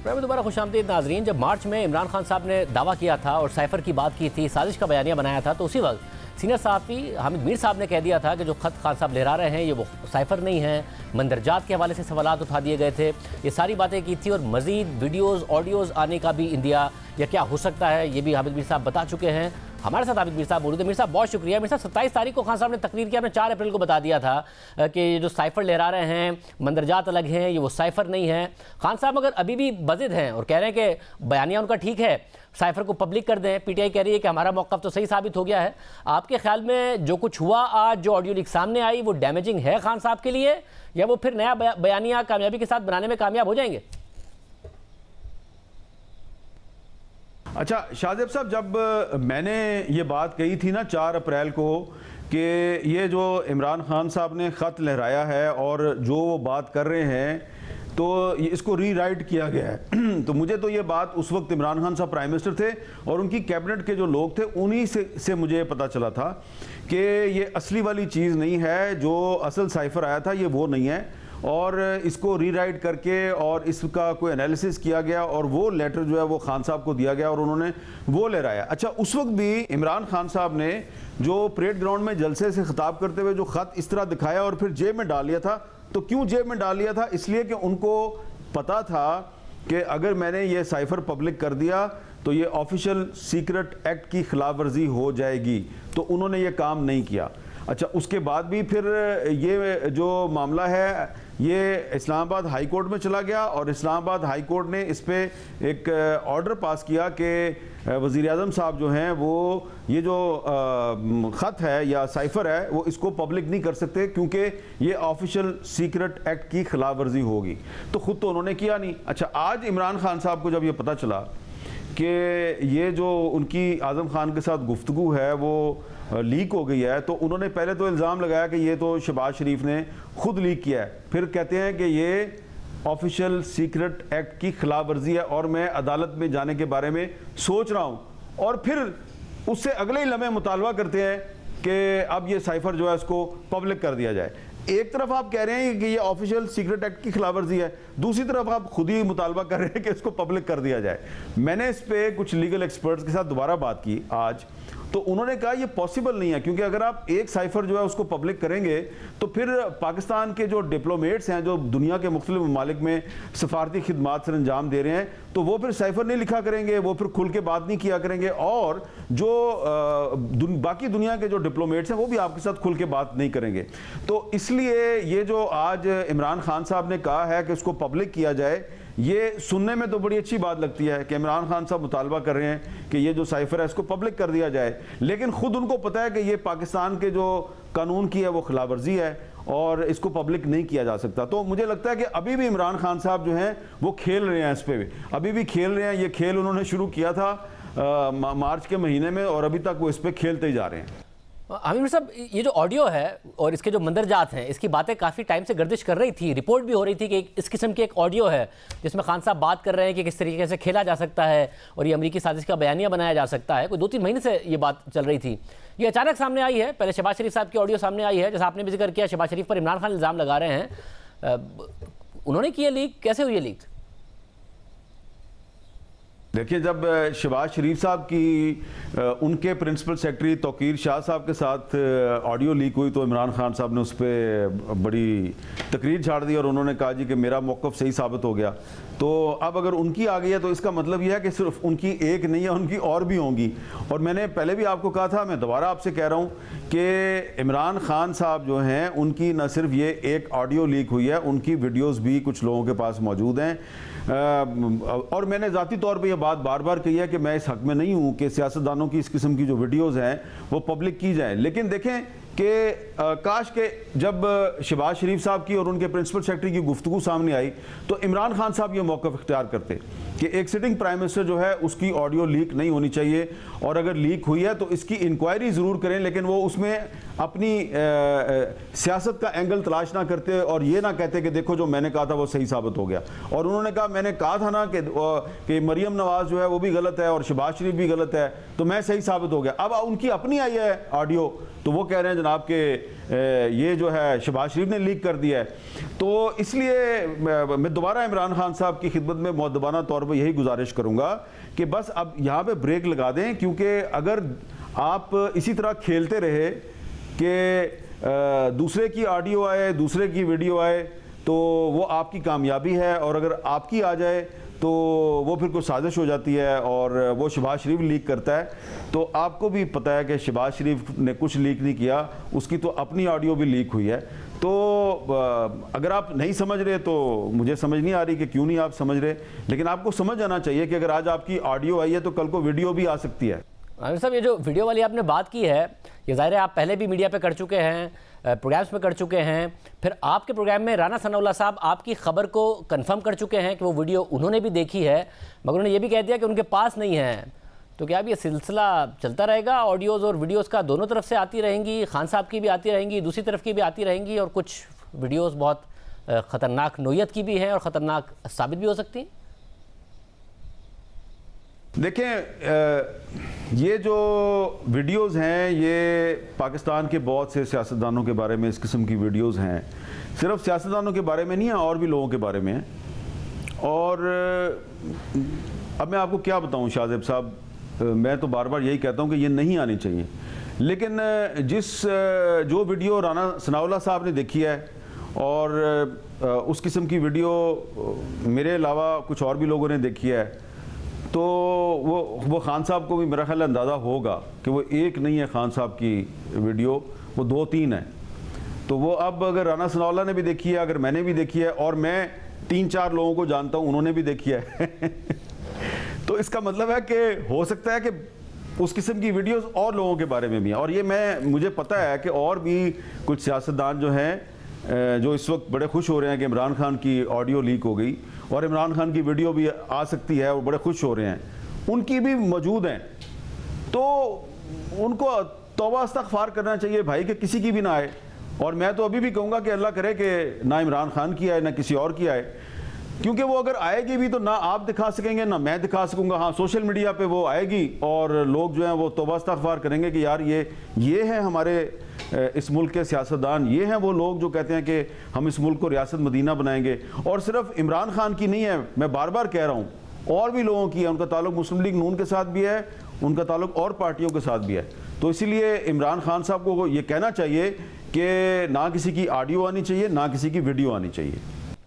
में दोबारा खुशामदीद नाजरीन। जब मार्च में इमरान खान साहब ने दावा किया था और साइफर की बात की थी, साजिश का बयानिया बनाया था, तो उसी वक्त सीनियर सहाफ़ी हामिद मीर साहब ने कह दिया था कि जो ख़त खान साहब लहरा रहे हैं ये वो साइफर नहीं है। मंदरजात के हवाले से सवालात उठा दिए गए थे, ये सारी बातें की थी और मज़ीद वीडियोज़ ऑडियोज़ आने का भी इंदिया या क्या हो सकता है ये भी हामिद मीर साहब बता चुके हैं। हमारे साथ हामिद मीर साहब मौजूद है। मीर साहब बहुत शुक्रिया। मीर साहब 27 तारीख को खान साहब ने तकरीर किया, हमने 4 अप्रैल को बता दिया था कि जो साइफर लहरा रहे हैं, मंदरजात अलग हैं, ये वो साइफर नहीं है। खान साहब अगर अभी भी बज़िद हैं और कह रहे हैं कि बयानिया उनका ठीक है, साइफर को पब्लिक कर दें, PTI कह रही है कि हमारा मौक़िफ़ तो सही साबित हो गया है, आपके ख्याल में जो कुछ हुआ आज, जो ऑडियो लीक सामने आई, वो डैमेजिंग है खान साहब के लिए या वो फिर नया बयानिया कामयाबी के साथ बनाने में कामयाब हो जाएंगे? अच्छा शाहजेब साहब, जब मैंने ये बात कही थी ना 4 अप्रैल को कि ये जो इमरान खान साहब ने ख़त लहराया है और जो वो बात कर रहे हैं तो इसको रीराइट किया गया है तो मुझे तो ये बात उस वक्त इमरान खान साहब प्राइम मिनिस्टर थे और उनकी कैबिनेट के जो लोग थे उन्हीं से मुझे पता चला था कि ये असली वाली चीज़ नहीं है, जो असल साइफर आया था ये वो नहीं है और इसको रीराइट करके और इसका कोई एनालिसिस किया गया और वो लेटर जो है वो खान साहब को दिया गया और उन्होंने वो लहराया। अच्छा, उस वक्त भी इमरान खान साहब ने जो परेड ग्राउंड में जलसे से खिताब करते हुए जो ख़त इस तरह दिखाया और फिर जेब में डाल लिया था, तो क्यों जेब में डाल लिया था? इसलिए कि उनको पता था कि अगर मैंने ये साइफर पब्लिक कर दिया तो ये ऑफिशियल सीक्रेट एक्ट की खिलाफ वर्जी हो जाएगी, तो उन्होंने ये काम नहीं किया। अच्छा, उसके बाद भी फिर ये जो मामला है ये इस्लामाबाद हाई कोर्ट में चला गया और इस्लामाबाद हाई कोर्ट ने इस पर एक ऑर्डर पास किया कि वज़ीर-ए-आज़म साहब जो हैं वो ये जो ख़त है या साइफर है वो इसको पब्लिक नहीं कर सकते क्योंकि ये ऑफिशियल सीक्रेट एक्ट की खिलाफ वर्जी होगी, तो ख़ुद तो उन्होंने किया नहीं। अच्छा, आज इमरान खान साहब को जब ये पता चला कि ये जो उनकी आज़म खान के साथ गुफ्तगू है वो लीक हो गई है, तो उन्होंने पहले तो इल्ज़ाम लगाया कि ये तो शहबाज शरीफ ने खुद लीक किया है, फिर कहते हैं कि ये ऑफिशियल सीक्रेट एक्ट की खिलाफ वर्जी है और मैं अदालत में जाने के बारे में सोच रहा हूँ, और फिर उससे अगले ही लम्हे मुतालबा करते हैं कि अब ये साइफर जो है इसको पब्लिक कर दिया जाए। एक तरफ आप कह रहे हैं कि ये ऑफिशियल सीक्रेट एक्ट की खिलाफवर्जी है, दूसरी तरफ आप खुद ही मुतालबा कर रहे हैं कि इसको पब्लिक कर दिया जाए। मैंने इस पे कुछ लीगल एक्सपर्ट्स के साथ दोबारा बात की आज, तो उन्होंने कहा ये पॉसिबल नहीं है, क्योंकि अगर आप एक साइफर जो है उसको पब्लिक करेंगे तो फिर पाकिस्तान के जो डिप्लोमेट्स हैं जो दुनिया के मुख्तलिफ ममालिक में सफारती खिदमात सर अंजाम दे रहे हैं, तो वो फिर साइफर नहीं लिखा करेंगे, वो फिर खुल के बात नहीं किया करेंगे, और जो बाकी दुनिया के जो डिप्लोमेट्स हैं वो भी आपके साथ खुल के बात नहीं करेंगे। तो इसलिए ये जो आज इमरान खान साहब ने कहा है कि उसको पब्लिक किया जाए, ये सुनने में तो बड़ी अच्छी बात लगती है कि इमरान खान साहब मुतालबा कर रहे हैं कि ये जो साइफर है इसको पब्लिक कर दिया जाए, लेकिन खुद उनको पता है कि ये पाकिस्तान के जो कानून की है वो खिलाफवर्जी है और इसको पब्लिक नहीं किया जा सकता। तो मुझे लगता है कि अभी भी इमरान खान साहब जो हैं वो खेल रहे हैं, इस पर भी अभी भी खेल रहे हैं। ये खेल उन्होंने शुरू किया था मार्च के महीने में और अभी तक वो इस पर खेलते ही जा रहे हैं। आमिर साहब, ये जो ऑडियो है और इसके जो मंदरजात हैं, इसकी बातें काफ़ी टाइम से गर्दिश कर रही थी, रिपोर्ट भी हो रही थी कि इस किस्म की एक ऑडियो है जिसमें खान साहब बात कर रहे हैं कि किस तरीके से खेला जा सकता है और ये अमरीकी साजिश का बयानिया बनाया जा सकता है। कोई 2-3 महीने से ये बात चल रही थी, ये अचानक सामने आई है। पहले शहबाज शरीफ साहब की ऑडियो सामने आई है, जैसा आपने भी जिक्र किया, शहबाज शरीफ पर इमरान खान इल्ज़ाम लगा रहे हैं, उन्होंने किया लीक, कैसे हुई है लीक? देखिए, जब शहबाज शरीफ साहब की उनके प्रिंसिपल सेक्रेटरी तौकीर शाह साहब के साथ ऑडियो लीक हुई तो इमरान खान साहब ने उस पर बड़ी तकरीर झाड़ दी और उन्होंने कहा जी कि मेरा मौक़िफ़ सही साबित हो गया। तो अब अगर उनकी आ गई है तो इसका मतलब यह है कि सिर्फ उनकी एक नहीं है, उनकी और भी होंगी। और मैंने पहले भी आपको कहा था, मैं दोबारा आपसे कह रहा हूँ कि इमरान खान साहब जो हैं उनकी न सिर्फ ये एक ऑडियो लीक हुई है, उनकी वीडियोस भी कुछ लोगों के पास मौजूद हैं। और मैंने ज़ाती तौर पे ये बात बार बार कही है कि मैं इस हक़ में नहीं हूँ कि सियासतदानों की इस किस्म की जो वीडियोस हैं वो पब्लिक की जाए, लेकिन देखें कि काश के जब शहबाज शरीफ साहब की और उनके प्रिंसिपल सेक्रेटरी की गुफ्तगू सामने आई तो इमरान खान साहब ये मौक़िफ़ इख्तियार करते कि एक सिटिंग प्राइम मिनिस्टर जो है उसकी ऑडियो लीक नहीं होनी चाहिए, और अगर लीक हुई है तो इसकी इंक्वायरी ज़रूर करें, लेकिन वो उसमें अपनी सियासत का एंगल तलाश ना करते और ये ना कहते कि देखो जो मैंने कहा था वो सही साबित हो गया। और उन्होंने कहा मैंने कहा था ना कि मरियम नवाज जो है वो भी गलत है और शहबाज शरीफ भी गलत है, तो मैं सही साबित हो गया। अब उनकी अपनी आई है ऑडियो तो वो कह रहे हैं जनाब के ये जो है शहबाज शरीफ ने लीक कर दिया है। तो इसलिए मैं दोबारा इमरान खान साहब की खिदमत में मुअद्दबाना तौर पर यही गुजारिश करूंगा कि बस अब यहाँ पे ब्रेक लगा दें, क्योंकि अगर आप इसी तरह खेलते रहे कि दूसरे की ऑडियो आए, दूसरे की वीडियो आए, तो वो आपकी कामयाबी है, और अगर आपकी आ जाए तो वो फिर कोई साजिश हो जाती है और वो शहबाज शरीफ लीक करता है। तो आपको भी पता है कि शहबाज शरीफ ने कुछ लीक नहीं किया, उसकी तो अपनी ऑडियो भी लीक हुई है। तो अगर आप नहीं समझ रहे तो मुझे समझ नहीं आ रही कि क्यों नहीं आप समझ रहे, लेकिन आपको समझ आना चाहिए कि अगर आज आपकी ऑडियो आई है तो कल को वीडियो भी आ सकती है। आमिर साहब, ये जो वीडियो वाली आपने बात की है, ये ज़ाहिर है आप पहले भी मीडिया पे कर चुके हैं, प्रोग्राम्स में कर चुके हैं, फिर आपके प्रोग्राम में राना सनाउल्लाह साहब आपकी खबर को कंफर्म कर चुके हैं कि वो वीडियो उन्होंने भी देखी है, मगर उन्होंने ये भी कह दिया कि उनके पास नहीं है। तो क्या अब ये सिलसिला चलता रहेगा? ऑडियोज़ और वीडियोज़ का दोनों तरफ से आती रहेंगी, खान साहब की भी आती रहेंगी, दूसरी तरफ की भी आती रहेंगी, और कुछ वीडियोज़ बहुत ख़तरनाक नोयत की भी हैं और ख़तरनाक साबित भी हो सकती हैं? देखें, ये जो वीडियोस हैं ये पाकिस्तान के बहुत से सियासतदानों के बारे में इस किस्म की वीडियोस हैं, सिर्फ सियासतदानों के बारे में नहीं है और भी लोगों के बारे में है। और अब मैं आपको क्या बताऊं शाहजेब साहब, मैं तो बार बार यही कहता हूं कि ये नहीं आनी चाहिए, लेकिन जो वीडियो राना सनाउल्लाह साहब ने देखी है और उस किस्म की वीडियो मेरे अलावा कुछ और भी लोगों ने देखी है, तो वो खान साहब को भी मेरा ख्याल अंदाज़ा होगा कि वो एक नहीं है खान साहब की वीडियो, वो 2-3 है। तो वो अब अगर राना सनाउल्लाह ने भी देखी है, अगर मैंने भी देखी है, और मैं 3-4 लोगों को जानता हूँ उन्होंने भी देखी है तो इसका मतलब है कि हो सकता है कि उस किस्म की वीडियोस और लोगों के बारे में भी हैं। और ये मुझे पता है कि और भी कुछ सियासतदान जो हैं जो इस वक्त बड़े खुश हो रहे हैं कि इमरान खान की ऑडियो लीक हो गई और इमरान खान की वीडियो भी आ सकती है और बड़े खुश हो रहे हैं, उनकी भी मौजूद हैं। तो उनको तौबा इस्तग़फ़ार करना चाहिए भाई कि किसी की भी ना आए। और मैं तो अभी भी कहूँगा कि अल्लाह करे कि ना इमरान खान की आए ना किसी और की आए। क्योंकि वो अगर आएगी भी तो ना आप दिखा सकेंगे ना मैं दिखा सकूंगा। हाँ, सोशल मीडिया पे वो आएगी और लोग जो हैं वो तौबा इस्तग़फ़ार करेंगे कि यार ये है हमारे इस मुल्क के सियासतदान, ये हैं वो लोग जो कहते हैं कि हम इस मुल्क को रियासत मदीना बनाएंगे। और सिर्फ इमरान खान की नहीं है, मैं बार बार कह रहा हूँ, और भी लोगों की है। उनका ताल्लुक मुस्लिम लीग नून के साथ भी है, उनका ताल्लुक और पार्टियों के साथ भी है। तो इसीलिए इमरान खान साहब को ये कहना चाहिए कि ना किसी की ऑडियो आनी चाहिए ना किसी की वीडियो आनी चाहिए।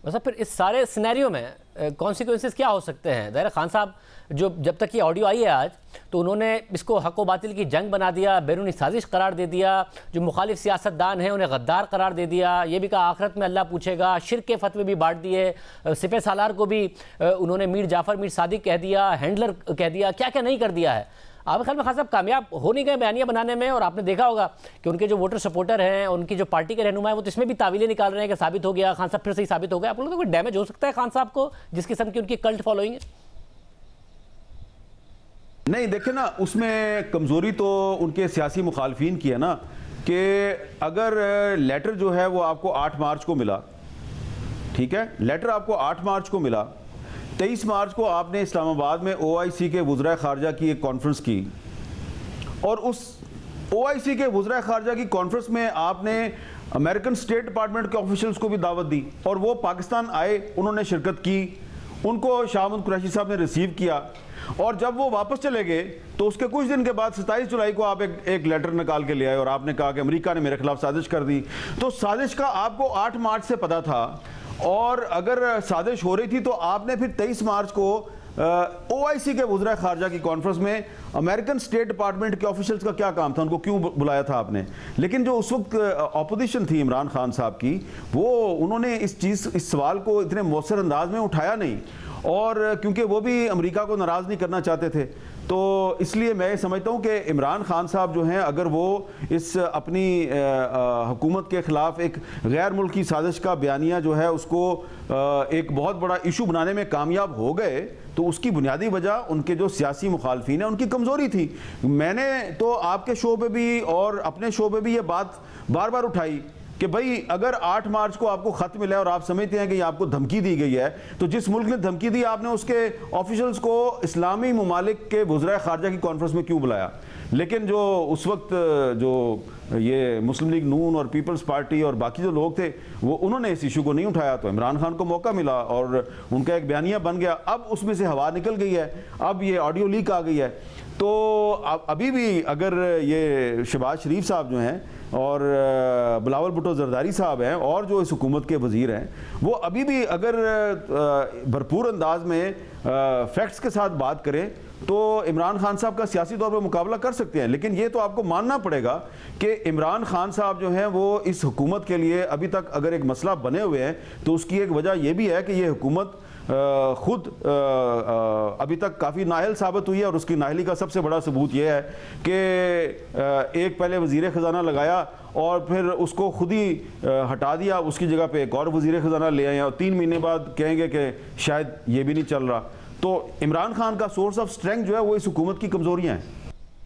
वैसे फिर इस सारे सिनेरियो में कॉन्सिक्वेंसेस क्या हो सकते हैं? ज़ाहिर खान साहब जो जब तक ये ऑडियो आई है आज, तो उन्होंने इसको हक व बातिल की जंग बना दिया, बैरूनी साजिश करार दे दिया, जो मुखालिफ सियासतदान हैं उन्हें गद्दार करार दे दिया, ये भी कहा आखिरत में अल्लाह पूछेगा, शिर्क के फतवे भी बांट दिए, सिपह सालार को भी उन्होंने मीर जाफ़र मीर सादिक कह दिया, हैंडलर कह दिया, क्या क्या नहीं कर दिया है। आपके ख्याल में खान साहब कामयाब हो नहीं गए बयानियाँ बनाने में? और आपने देखा होगा कि उनके जो वोटर सपोर्टर हैं, उनकी जो पार्टी के रहनुमा है, वो तो इसमें भी तावीलें निकाल रहे हैं कि साबित हो गया, खान साहब फिर से ही साबित हो गया। आप लोगों को कोई डैमेज हो सकता है खान साहब को, जिस किस्म की उनकी कल्ट फॉलोइंग है? नहीं, देखें ना, उसमें कमज़ोरी तो उनके सियासी मुखालफिन की है ना, कि अगर लेटर जो है वो आपको 8 मार्च को मिला, ठीक है, लेटर आपको 8 मार्च को मिला, 23 मार्च को आपने इस्लामाबाद में OIC के वज़राए ख़ारजा की एक कॉन्फ्रेंस की, और उस OIC के वज़राए ख़ारजा की कॉन्फ्रेंस में आपने अमेरिकन स्टेट डिपार्टमेंट के ऑफिशियल्स को भी दावत दी, और वो पाकिस्तान आए, उन्होंने शिरकत की, उनको शाह महमूद कुरैशी साहब ने रिसीव किया, और जब वो वापस चले गए तो उसके कुछ दिन के बाद 27 जुलाई को आप एक लेटर निकाल के ले आए और आपने कहा कि अमेरिका ने मेरे खिलाफ साजिश कर दी। तो साजिश का आपको 8 मार्च से पता था, और अगर साजिश हो रही थी तो आपने फिर 23 मार्च को OIC के वज़राए ख़ारजा की कॉन्फ्रेंस में अमेरिकन स्टेट डिपार्टमेंट के ऑफिशियल्स का क्या काम था, उनको क्यों बुलाया था आपने? लेकिन जो उस वक्त अपोजिशन थी इमरान खान साहब की, वो उन्होंने इस सवाल को इतने मौसर अंदाज में उठाया नहीं, और क्योंकि वो भी अमेरिका को नाराज़ नहीं करना चाहते थे, तो इसलिए मैं समझता हूँ कि इमरान खान साहब जो हैं, अगर वो इस अपनी हुकूमत के ख़िलाफ़ एक गैर मुल्की साजिश का बयानिया जो है उसको एक बहुत बड़ा इशू बनाने में कामयाब हो गए, तो उसकी बुनियादी वजह उनके जो सियासी मुखालफिन हैं उनकी कमज़ोरी थी। मैंने तो आपके शो पे भी और अपने शो पे भी ये बात बार बार उठाई कि भाई अगर 8 मार्च को आपको खत मिला है और आप समझते हैं कि आपको धमकी दी गई है, तो जिस मुल्क ने धमकी दी आपने उसके ऑफिशियल्स को इस्लामी ममालिक के वज़राए ख़ारजा की कॉन्फ्रेंस में क्यों बुलाया? लेकिन जो उस वक्त जो ये मुस्लिम लीग नून और पीपल्स पार्टी और बाकी जो लोग थे, वो उन्होंने इस इशू को नहीं उठाया, तो इमरान खान को मौका मिला और उनका एक बयानिया बन गया। अब उसमें से हवा निकल गई है, अब ये ऑडियो लीक आ गई है, तो अभी भी अगर ये शहबाज शरीफ साहब जो हैं और बिलावल भुट्टो जरदारी साहब हैं और जो इस हुकूमत के वज़ीर हैं, वो अभी भी अगर भरपूर अंदाज में फैक्ट्स के साथ बात करें तो इमरान खान साहब का सियासी तौर पर मुकाबला कर सकते हैं। लेकिन ये तो आपको मानना पड़ेगा कि इमरान खान साहब जो हैं वो इस हुकूमत के लिए अभी तक अगर एक मसला बने हुए हैं, तो उसकी एक वजह यह भी है कि ये हुकूमत खुद अभी तक काफ़ी नाअहल साबित हुई है, और उसकी नाअहली का सबसे बड़ा सबूत यह है कि एक पहले वज़ीर ख़जाना लगाया और फिर उसको खुद ही हटा दिया, उसकी जगह पे एक और वज़ीर ख़जाना ले आए, और 3 महीने बाद कहेंगे कि शायद ये भी नहीं चल रहा। तो इमरान खान का सोर्स ऑफ स्ट्रेंथ जो है वो इस हुकूमत की कमज़ोरियाँ हैं।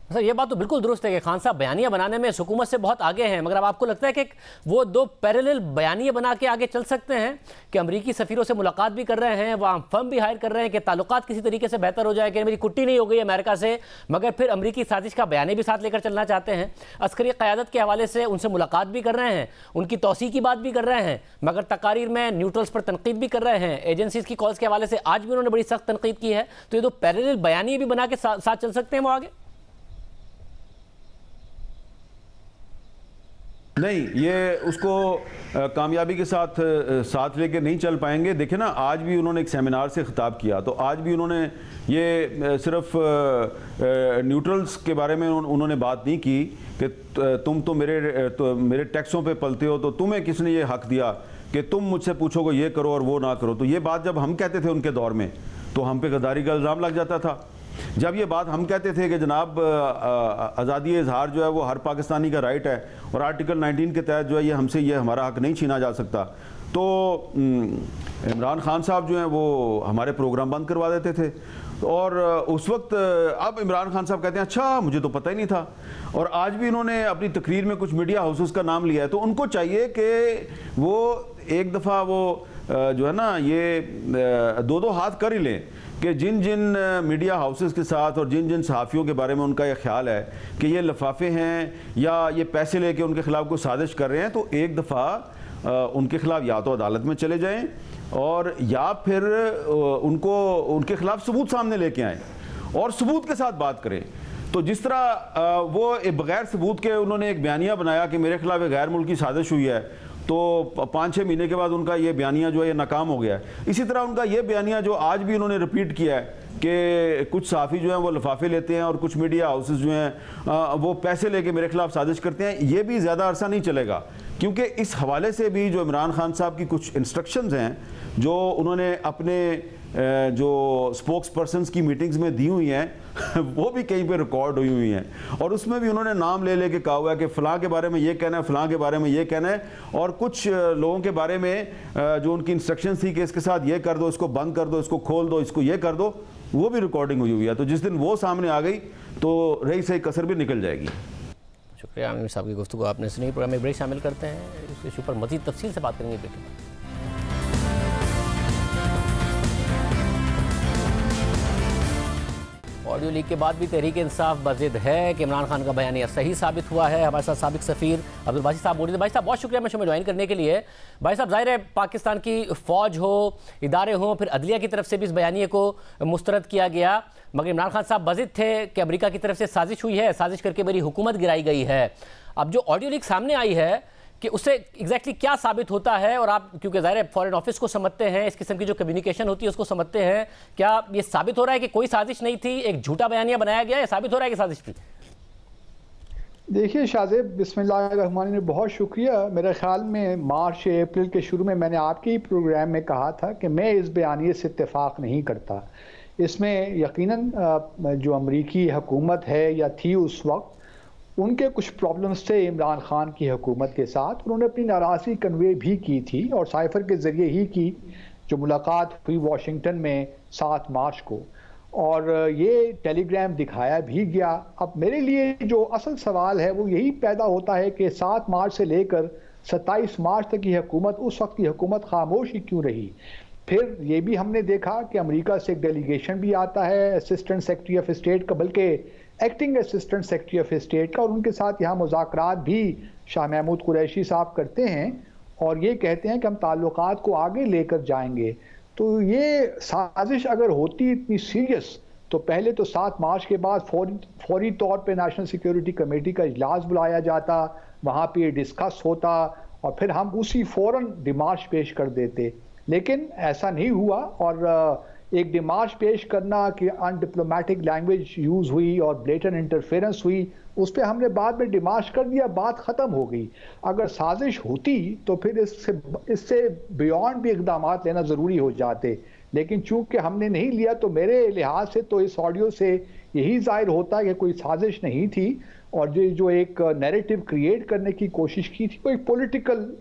सर ये बात तो बिल्कुल दुरुस्त है कि खान साहब बयानिया बनाने में इस हुकूमत से बहुत आगे हैं, मगर अब आपको लगता है कि वो 2 पैरेलल बयानिया बना के आगे चल सकते हैं कि अमरीकी सफ़ीरों से मुलाकात भी कर रहे हैं, वहाँ फर्म भी हायर कर रहे हैं कि ताल्लुकात किसी तरीके से बेहतर हो जाए, कि मेरी कुट्टी नहीं हो गई अमेरिका से, मगर फिर अमरीकी साजिश का बयानी भी साथ लेकर चलना चाहते हैं, अस्करी क़यादत के हवाले से उनसे मुलाकात भी कर रहे हैं, उनकी तौसी की बात भी कर रहे हैं, मगर तकारीर में न्यूट्रल्स पर तनकीद भी कर रहे हैं, एजेंसीज़ की कॉल्स के हवाले से आज भी उन्होंने बड़ी सख्त तनकीद की है। तो ये 2 पैरेलल बयानी भी बना के साथ चल सकते हैं वो आगे? नहीं, ये उसको कामयाबी के साथ लेके नहीं चल पाएंगे। देखें ना, आज भी उन्होंने एक सेमिनार से खिताब किया, तो आज भी उन्होंने ये सिर्फ न्यूट्रल्स के बारे में उन्होंने बात नहीं की कि तुम तो मेरे टैक्सों पे पलते हो, तो तुम्हें किसने ये हक दिया कि तुम मुझसे पूछोगे ये करो और वो ना करो। तो ये बात जब हम कहते थे उनके दौर में, तो हम पे गद्दारी का इल्ज़ाम लग जाता था। जब ये बात हम कहते थे कि जनाब आज़ादी इजहार जो है वो हर पाकिस्तानी का राइट है और आर्टिकल 19 के तहत जो है ये हमसे ये हमारा हक नहीं छीना जा सकता, तो इमरान खान साहब जो हैं वो हमारे प्रोग्राम बंद करवा देते थे। और उस वक्त अब इमरान खान साहब कहते हैं अच्छा मुझे तो पता ही नहीं था। और आज भी इन्होंने अपनी तकरीर में कुछ मीडिया हाउसेस का नाम लिया है, तो उनको चाहिए कि वो एक दफ़ा वो जो है ना ये दो दो हाथ कर ही लें कि जिन जिन मीडिया हाउसेस के साथ और जिन जिन सहाफ़ियों के बारे में उनका यह ख्याल है कि ये लफाफे हैं या ये पैसे लेके उनके ख़िलाफ़ कोई साजिश कर रहे हैं, तो एक दफ़ा उनके ख़िलाफ़ या तो अदालत में चले जाएं और या फिर उनके ख़िलाफ़ सबूत सामने लेके आएँ और सबूत के साथ बात करें। तो जिस तरह वो बग़ैर सबूत के उन्होंने एक बयानिया बनाया कि मेरे खिलाफ एक गैर मुल्की साजिश हुई है, तो 5-6 महीने के बाद उनका ये बयानिया जो है ये नाकाम हो गया है। इसी तरह उनका ये बयानिया जो आज भी उन्होंने रिपीट किया है कि कुछ सहाफ़ी जो हैं वो लिफाफे लेते हैं और कुछ मीडिया हाउसेस जो हैं वो पैसे लेके मेरे खिलाफ साजिश करते हैं, ये भी ज़्यादा अरसा नहीं चलेगा। क्योंकि इस हवाले से भी जो इमरान खान साहब की कुछ इंस्ट्रक्शंस हैं जो उन्होंने अपने जो स्पोक्स पर्सनस की मीटिंग्स में दी हुई हैं वो भी कहीं पे रिकॉर्ड हुई हैं और उसमें भी उन्होंने नाम ले लेके कहा हुआ है कि फ़लाँ के बारे में ये कहना है, फ़लाँ के बारे में ये कहना है, और कुछ लोगों के बारे में जो उनकी इंस्ट्रक्शंस थी कि इसके साथ ये कर दो, इसको बंद कर दो, इसको खोल दो, इसको ये कर दो, वो भी रिकॉर्डिंग हुई है। तो जिस दिन वो सामने आ गई तो रही सही कसर भी निकल जाएगी। शुक्रिया आमिर साहब की गुफ्तगू आपने सुनी। प्रोग्राम में ब्रेक शामिल करते हैं, इस इशू पर मज़ीद तफसील से बात करेंगे ब्रेक के बाद। ऑडियो लीक के बाद भी तहरीक इंसाफ बज़िद है कि इमरान खान का बयानिया सही साबित हुआ है। हमारे साथ साबिक सफ़ीर अब्दुल बासित साहब बोल रहे थे। भाई साहब बहुत शुक्रिया मैं शो में ज्वाइन करने के लिए। भाई साहब ज़ाहिर है पाकिस्तान की फ़ौज हो, इदारे हों, फिर अदलिया की तरफ से भी इस बयानिए को मुस्तरद किया गया, मगर इमरान खान साहब बज़िद थे कि अमेरिका की तरफ से साजिश हुई है, साजिश करके मेरी हुकूमत गिराई गई है। अब जो ऑडियो लीक सामने आई है कि उससे एग्जैक्टली क्या साबित होता है, और आप क्योंकि ज़ाहिर है फॉरेन ऑफिस को समझते हैं, इस किस्म की जो कम्युनिकेशन होती है उसको समझते हैं, क्या ये साबित हो रहा है कि कोई साजिश नहीं थी, एक झूठा बयानिया बनाया गया, या साबित हो रहा है कि साजिश थी? देखिए शाहजेब, बिस्मिल्लाहिर्रहमानिर्रहीम, बहुत शुक्रिया। मेरे ख्याल में मार्च अप्रैल के शुरू में मैंने आपके ही प्रोग्राम में कहा था कि मैं इस बयानिए से इत्तेफाक नहीं करता। इसमें यकीनन जो अमरीकी हुकूमत है या थी उस वक्त, उनके कुछ प्रॉब्लम्स थे इमरान खान की हुकूमत के साथ। उन्होंने अपनी नाराज़गी कन्वे भी की थी और साइफर के ज़रिए ही की, जो मुलाकात हुई वाशिंगटन में 7 मार्च को, और ये टेलीग्राम दिखाया भी गया। अब मेरे लिए जो असल सवाल है वो यही पैदा होता है कि 7 मार्च से लेकर 27 मार्च तक की हुकूमत, उस वक्त की हुकूमत खामोश ही क्यों रही? फिर ये भी हमने देखा कि अमेरिका से एक डेलीगेशन भी आता है असिस्टेंट सेक्रेटरी ऑफ स्टेट का, बल्कि acting assistant secretary of state का, और उनके साथ यहाँ मुज़ाकरात भी शाह महमूद कुरैशी साहब करते हैं और ये कहते हैं कि हम ताल्लुकात को आगे लेकर जाएंगे। तो ये साजिश अगर होती इतनी सीरियस, तो पहले तो 7 मार्च के बाद फौरी तौर पे नेशनल सिक्योरिटी कमेटी का इजलास बुलाया जाता, वहाँ पे ये डिस्कस होता और फिर हम उसी फ़ौरन डिमार्च पेश कर देते। लेकिन ऐसा नहीं हुआ और एक डिमार्च पेश करना कि अनडिप्लोमेटिक लैंग्वेज यूज़ हुई और ब्लेटन इंटरफेरेंस हुई, उस पर हमने बाद में डिमार्च कर दिया, बात ख़त्म हो गई। अगर साजिश होती तो फिर इससे बियॉन्ड भी इक़दाम लेना ज़रूरी हो जाते, लेकिन चूंकि हमने नहीं लिया तो मेरे लिहाज से तो इस ऑडियो से यही ज़ाहिर होता है कि कोई साजिश नहीं थी और जो एक नैरेटिव क्रिएट करने की कोशिश की थी, वो एक पॉलिटिकल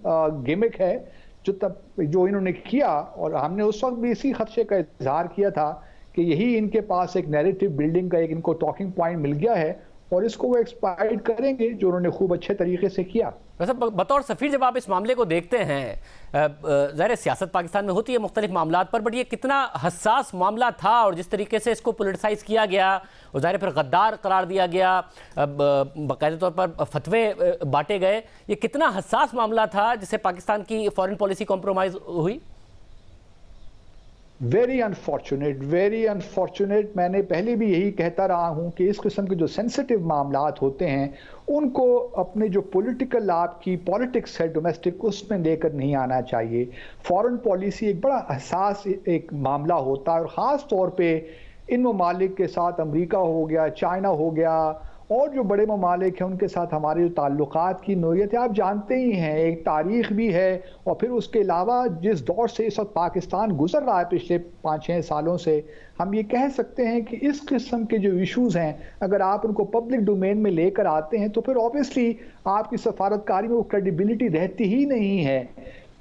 गिमिक है जो इन्होंने किया। और हमने उस वक्त भी इसी खदशे का इजहार किया था कि यही इनके पास एक नैरेटिव बिल्डिंग का एक इनको टॉकिंग पॉइंट मिल गया है और इसको वो एक्सप्लॉइट करेंगे, जो उन्होंने खूब अच्छे तरीके से किया। वैसे बतौर सफ़ीर जब आप इस मामले को देखते हैं, ज़ाहिर सियासत पाकिस्तान में होती है मुख्तलिफ मामलात पर, बट ये कितना हसास मामला था और जिस तरीके से इसको पोलिटिसाइज किया गया और ज़ाहिर फिर गद्दार करार दिया गया, बाकायदा तौर पर फतवे बांटे गए, ये कितना हसास मामला था जिससे पाकिस्तान की फॉरेन पॉलिसी कॉम्प्रोमाइज़ हुई? Very unfortunate. मैंने पहले भी यही कहता रहा हूँ कि इस किस्म के जो सेंसिटिव मामलात होते हैं उनको अपने जो पॉलिटिकल आपकी पॉलिटिक्स है डोमेस्टिक, उसमें लेकर नहीं आना चाहिए। फॉरेन पॉलिसी एक बड़ा हसास एक मामला होता है और ख़ास तौर पे इन ममालिक के साथ, अमेरिका हो गया, चाइना हो गया और जो बड़े ममालिक हैं उनके साथ हमारे जो ताल्लुकात की नोयत है आप जानते ही हैं, एक तारीख़ भी है। और फिर उसके अलावा जिस दौर से इस वक्त पाकिस्तान गुजर रहा है पिछले 5-6 सालों से, हम ये कह सकते हैं कि इस किस्म के जो इशूज़ हैं अगर आप उनको पब्लिक डोमेन में लेकर आते हैं तो फिर ऑब्वियसली आपकी सफारतकारी में वो क्रेडिबिलिटी रहती ही नहीं है।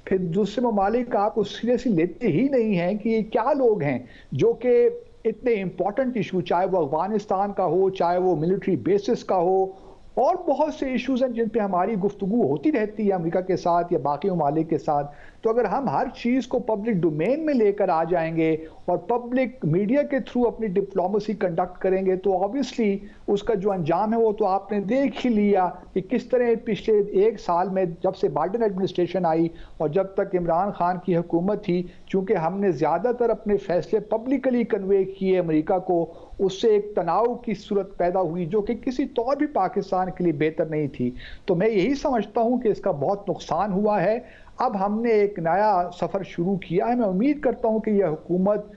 फिर दूसरे ममालिक आपको सीरियसली लेते ही नहीं हैं कि ये क्या लोग हैं जो कि इतने इंपॉर्टेंट इशू, चाहे वो अफगानिस्तान का हो, चाहे वो मिलिट्री बेसिस का हो, और बहुत से इश्यूज हैं जिन पे हमारी गुफ्तगू होती रहती है अमेरिका के साथ या बाकी ममालिक के साथ। तो अगर हम हर चीज़ को पब्लिक डोमेन में लेकर आ जाएंगे और पब्लिक मीडिया के थ्रू अपनी डिप्लोमेसी कंडक्ट करेंगे तो ऑब्वियसली उसका जो अंजाम है वो तो आपने देख ही लिया कि किस तरह पिछले 1 साल में जब से बाइडेन एडमिनिस्ट्रेशन आई और जब तक इमरान खान की हुकूमत थी, चूँकि हमने ज़्यादातर अपने फैसले पब्लिकली कन्वे किए अमेरिका को, उससे एक तनाव की सूरत पैदा हुई जो कि किसी तौर भी पाकिस्तान के लिए बेहतर नहीं थी। तो मैं यही समझता हूँ कि इसका बहुत नुकसान हुआ है। अब हमने एक नया सफ़र शुरू किया है। मैं उम्मीद करता हूँ कि यह हुकूमत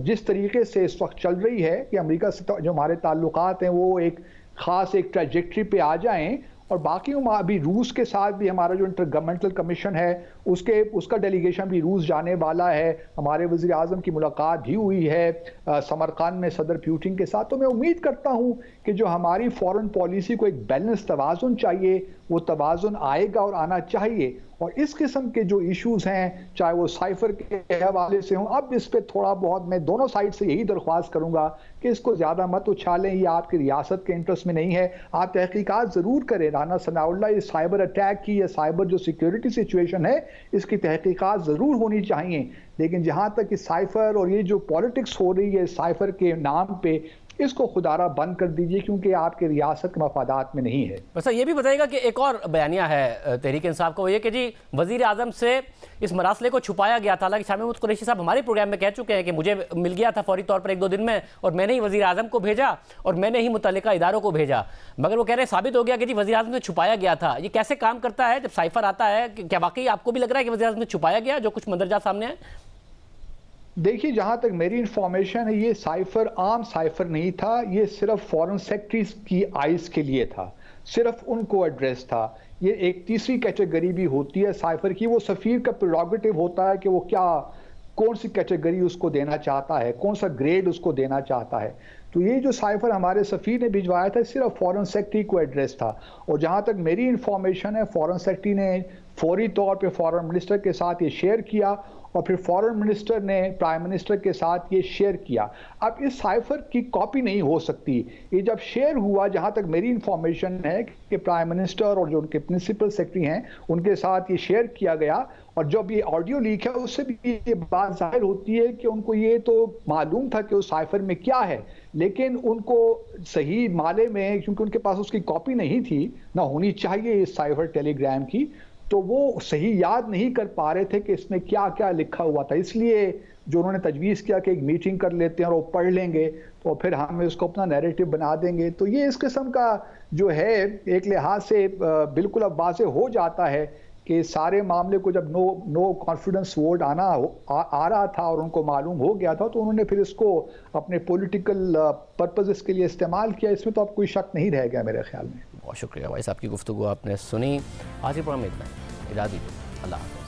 जिस तरीके से इस वक्त चल रही है कि अमेरिका से जो हमारे ताल्लुकात हैं वो एक ख़ास एक ट्रैजेक्टरी पे आ जाएं, और बाकी अभी रूस के साथ भी हमारा जो इंटरगवर्नमेंटल कमीशन है उसका डेलीगेशन भी रूस जाने वाला है। हमारे वज़ीर आज़म की मुलाकात भी हुई है समरकंद में सदर पुतिन के साथ। तो मैं उम्मीद करता हूँ कि जो हमारी फॉरेन पॉलिसी को एक बैलेंस तवाज़ुन चाहिए वो तवाज़ुन आएगा और आना चाहिए। और इस किस्म के जो इश्यूज़ हैं चाहे वो साइफर के हवाले से हों, अब इस पर थोड़ा बहुत मैं दोनों साइड से यही दरख्वास्त करूँगा कि इसको ज़्यादा मत उछालें, ये आपकी रियासत के इंटरेस्ट में नहीं है। आप तहकीकात ज़रूर करें। राना सनाउल्लाह ये साइबर अटैक की या साइबर जो सिक्योरिटी सिचुएशन है इसकी तहकीकात ज़रूर होनी चाहिए, लेकिन जहाँ तक कि साइफर और ये जो पॉलिटिक्स हो रही है साइफर के नाम पे, इसको खुदारा बंद कर दीजिए क्योंकि आपके रियासत के मफादात में नहीं है। वैसे ये भी बताइएगा कि एक और बयानिया है तहरीक इंसाफ का, वो ये कि जी वज़ीर आज़म से इस मरासले को छुपाया गया था। हालांकि शामिम कुरैशी साहब हमारे प्रोग्राम में कह चुके हैं कि मुझे मिल गया था फौरी तौर पर 1-2 दिन में और मैंने ही वज़ीर आज़म को भेजा और मैंने ही मुतल्लिका इदारों को भेजा, मगर वो कह रहे हैं साबित हो गया कि जी वज़ीर आज़म से छुपाया गया था। ये कैसे काम करता है जब साइफर आता है? क्या वाकई आपको भी लग रहा है कि वज़ीर आज़म से छुपाया गया जो कुछ मंदरजात सामने है? देखिए, जहाँ तक मेरी इंफॉर्मेशन है ये साइफर आम साइफर नहीं था, ये सिर्फ फॉरेन सेक्रेटरीज की आइज़ के लिए था, सिर्फ उनको एड्रेस था। ये एक तीसरी कैटेगरी भी होती है साइफर की, वो सफ़ीर का प्रेरोगेटिव होता है कि वो कौन सी कैटेगरी उसको देना चाहता है, कौन सा ग्रेड उसको देना चाहता है। तो ये जो साइफर हमारे सफ़ीर ने भिजवाया था सिर्फ फॉरेन सेक्रेटरी को एड्रेस था। और जहाँ तक मेरी इंफॉर्मेशन है फॉरेन सेक्रेटरी ने फौरी तौर पे फॉरेन मिनिस्टर के साथ ये शेयर किया और फिर फॉरेन मिनिस्टर ने प्राइम मिनिस्टर के साथ ये शेयर किया। अब इस साइफर की कॉपी नहीं हो सकती। ये जब शेयर हुआ, जहाँ तक मेरी इंफॉर्मेशन है कि प्राइम मिनिस्टर और जो उनके प्रिंसिपल सेक्रेटरी हैं उनके साथ ये शेयर किया गया, और जब ये ऑडियो लीक है उससे भी ये बात जाहिर होती है कि उनको ये तो मालूम था कि उस साइफर में क्या है, लेकिन उनको सही माले में, क्योंकि उनके पास उसकी कॉपी नहीं थी, ना होनी चाहिए इस साइफर टेलीग्राम की, तो वो सही याद नहीं कर पा रहे थे कि इसमें क्या क्या लिखा हुआ था। इसलिए जो उन्होंने तजवीज़ किया कि एक मीटिंग कर लेते हैं और वो पढ़ लेंगे तो फिर हम इसको अपना नैरेटिव बना देंगे। तो ये इस किस्म का जो है एक लिहाज से बिल्कुल अब वाज़ेह हो जाता है कि सारे मामले को जब नो कॉन्फिडेंस वोट आ रहा था और उनको मालूम हो गया था, तो उन्होंने फिर इसको अपने पॉलिटिकल पर्पसेस के लिए इस्तेमाल किया। इसमें तो अब कोई शक नहीं रह गया मेरे ख्याल में। बहुत शुक्रिया भाई साहब की गुफ्तगू आपने सुनी। आज के प्रोग्राम में इतना ही। इजाज़त दीजिए। अल्लाह हाफ़िज़।